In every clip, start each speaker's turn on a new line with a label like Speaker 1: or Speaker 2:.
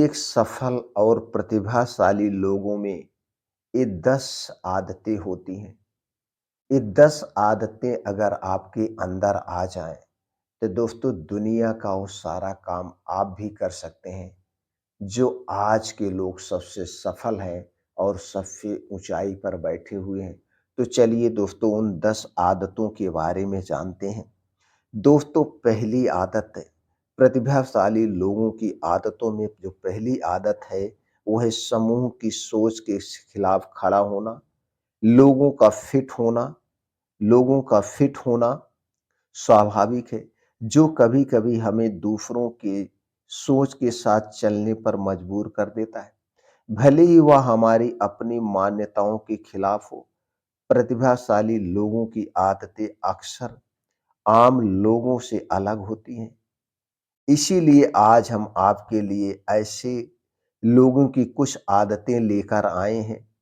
Speaker 1: एक सफल और प्रतिभाशाली लोगों में ये 10 आदतें होती हैं। ये 10 आदतें अगर आपके अंदर आ जाएं, तो दोस्तों दुनिया का वो सारा काम आप भी कर सकते हैं, जो आज के लोग सबसे सफल हैं और सबसे ऊंचाई पर बैठे हुए हैं। तो चलिए दोस्तों उन 10 आदतों के बारे में जानते हैं। दोस्तों पहली आदत है, प्रतिभाशाली लोगों की आदतों में जो पहली आदत है, वो है समूह की सोच के खिलाफ खड़ा होना, लोगों का फिट होना। लोगों का फिट होना स्वाभाविक है, जो कभी-कभी हमें दूसरों के सोच के साथ चलने पर मजबूर कर देता है। भले ही वह हमारी अपनी मान्यताओं के खिलाफ हो। प्रतिभाशाली लोगों की आदतें अक्सर आम लोगों से अलग होती हैं। इसीलिए आज हम आपके लिए ऐसे लोगों की कुछ आदतें लेकर आए हैं,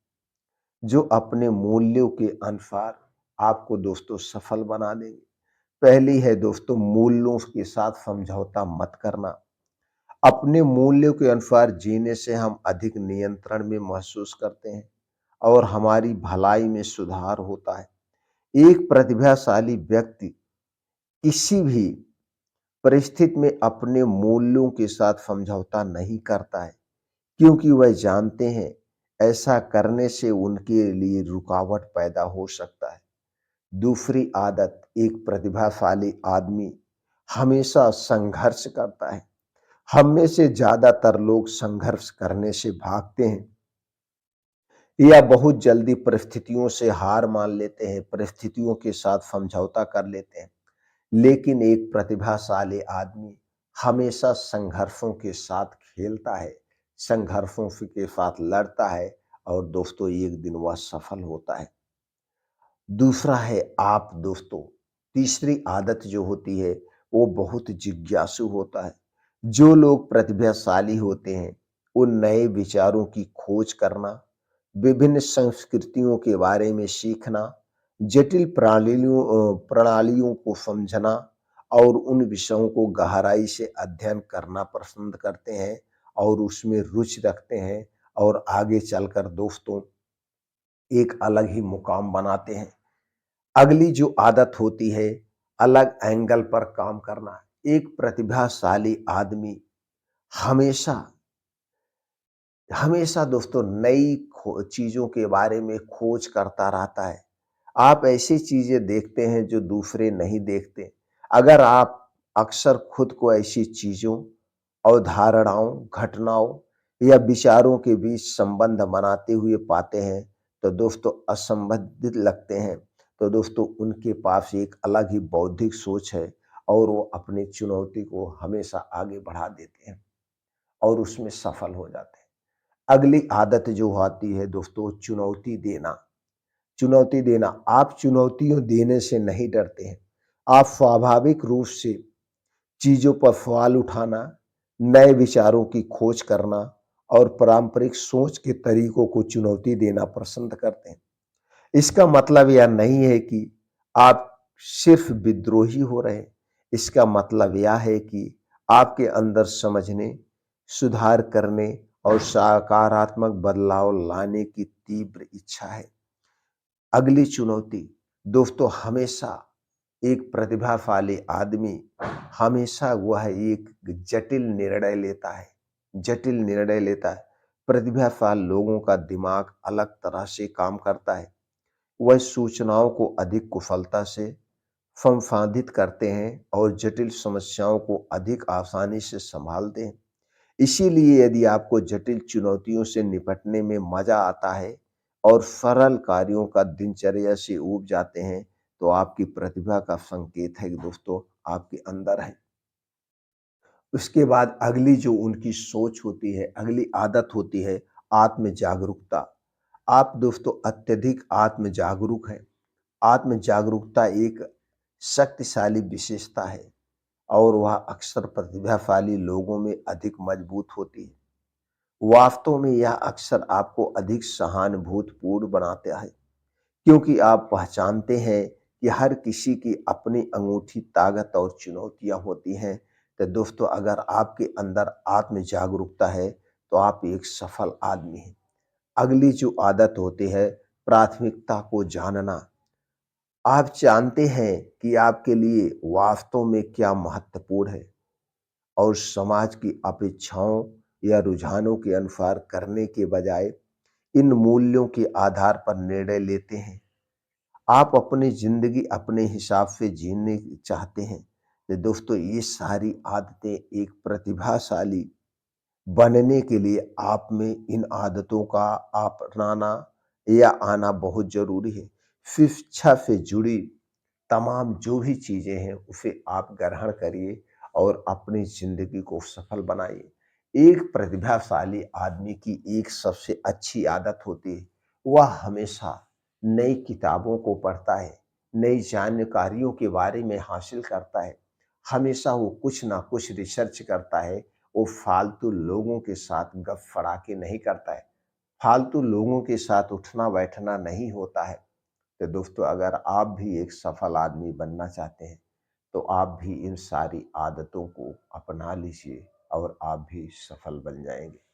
Speaker 1: जो अपने मूल्यों के अनुसार आपको दोस्तों सफल बना देंगे। पहली है दोस्तों, मूल्यों के साथ समझौता मत करना। अपने मूल्यों के अनुसार जीने से हम अधिक नियंत्रण में महसूस करते हैं और हमारी भलाई में सुधार होता है। एक प्रतिभाशाली व्यक्ति किसी भी परिस्थिति में अपने मूल्यों के साथ समझौता नहीं करता है, क्योंकि वह जानते हैं ऐसा करने से उनके लिए रुकावट पैदा हो सकता है। दूसरी आदत, एक प्रतिभाशाली आदमी हमेशा संघर्ष करता है। हम में से ज्यादातर लोग संघर्ष करने से भागते हैं या बहुत जल्दी परिस्थितियों से हार मान लेते हैं, परिस्थितियों के साथ समझौता कर लेते हैं। लेकिन एक प्रतिभाशाली आदमी हमेशा संघर्षों के साथ खेलता है, संघर्षों के साथ लड़ता है और दोस्तों एक दिन वह सफल होता है। दूसरा है आप दोस्तों, तीसरी आदत जो होती है वो बहुत जिज्ञासु होता है। जो लोग प्रतिभाशाली होते हैं, वो नए विचारों की खोज करना, विभिन्न संस्कृतियों के बारे में सीखना, जटिल प्रणालियों को समझना और उन विषयों को गहराई से अध्ययन करना पसंद करते हैं और उसमें रुचि रखते हैं और आगे चलकर दोस्तों एक अलग ही मुकाम बनाते हैं। अगली जो आदत होती है, अलग एंगल पर काम करना। एक प्रतिभाशाली आदमी हमेशा हमेशा दोस्तों नई चीजों के बारे में खोज करता रहता है। आप ऐसी चीजें देखते हैं जो दूसरे नहीं देखते। अगर आप अक्सर खुद को ऐसी चीजों, अवधारणाओं, घटनाओं या विचारों के बीच संबंध बनाते हुए पाते हैं, तो दोस्तों असंबंधित लगते हैं। तो दोस्तों उनके पास एक अलग ही बौद्धिक सोच है और वो अपनी चुनौती को हमेशा आगे बढ़ा देते हैं और उसमें सफल हो जाते हैं। अगली आदत जो आती है दोस्तों, चुनौती देना। चुनौती देना, आप चुनौतियों देने से नहीं डरते हैं। आप स्वाभाविक रूप से चीजों पर सवाल उठाना, नए विचारों की खोज करना और पारंपरिक सोच के तरीकों को चुनौती देना पसंद करते हैं। इसका मतलब यह नहीं है कि आप सिर्फ विद्रोही हो रहे हैं। इसका मतलब यह है कि आपके अंदर समझने, सुधार करने और सकारात्मक बदलाव लाने की तीव्र इच्छा है। अगली चुनौती दोस्तों, हमेशा एक प्रतिभाशाली आदमी हमेशा वह एक जटिल निर्णय लेता है। जटिल निर्णय लेता है। प्रतिभाशाली लोगों का दिमाग अलग तरह से काम करता है। वह सूचनाओं को अधिक कुशलता से संसाधित करते हैं और जटिल समस्याओं को अधिक आसानी से संभालते हैं। इसीलिए यदि आपको जटिल चुनौतियों से निपटने में मजा आता है और सरल कार्यों का दिनचर्या से ऊब जाते हैं, तो आपकी प्रतिभा का संकेत है कि दोस्तों आपके अंदर है। उसके बाद अगली जो उनकी सोच होती है, अगली आदत होती है आत्म जागरूकता। आप दोस्तों अत्यधिक आत्म जागरूक हैं। आत्म जागरूकता एक शक्तिशाली विशेषता है और वह अक्सर प्रतिभाशाली लोगों में अधिक मजबूत होती है। वास्तव में यह अक्सर आपको अधिक सहानुभूतिपूर्ण बनाता है, क्योंकि आप पहचानते हैं कि हर किसी की अपनी अनूठी ताकत और चुनौतियां होती हैं। तो दोस्तों अगर आपके अंदर आत्म जागरूकता है, तो आप एक सफल आदमी हैं। अगली जो आदत होती है, प्राथमिकता को जानना। आप जानते हैं कि आपके लिए वास्तव में क्या महत्वपूर्ण है और समाज की अपेक्षाओं या रुझानों के अनुसार करने के बजाय इन मूल्यों के आधार पर निर्णय लेते हैं। आप अपनी ज़िंदगी अपने हिसाब से जीने चाहते हैं। तो दोस्तों, ये सारी आदतें एक प्रतिभाशाली बनने के लिए आप में इन आदतों का अपनाना या आना बहुत ज़रूरी है। शिक्षा से जुड़ी तमाम जो भी चीज़ें हैं, उसे आप ग्रहण करिए और अपनी ज़िंदगी को सफल बनाइए। एक प्रतिभाशाली आदमी की एक सबसे अच्छी आदत होती है, वह हमेशा नई किताबों को पढ़ता है, नई जानकारियों के बारे में हासिल करता है। हमेशा वो कुछ ना कुछ रिसर्च करता है, वो फालतू लोगों के साथ गप-फड़ाके नहीं करता है, फालतू लोगों के साथ उठना-बैठना नहीं होता है। तो दोस्तों, अगर आप भी एक सफल आदमी बनना चाहते हैं, तो आप भी इन सारी आदतों को अपना लीजिए और आप भी सफल बन जाएँगे।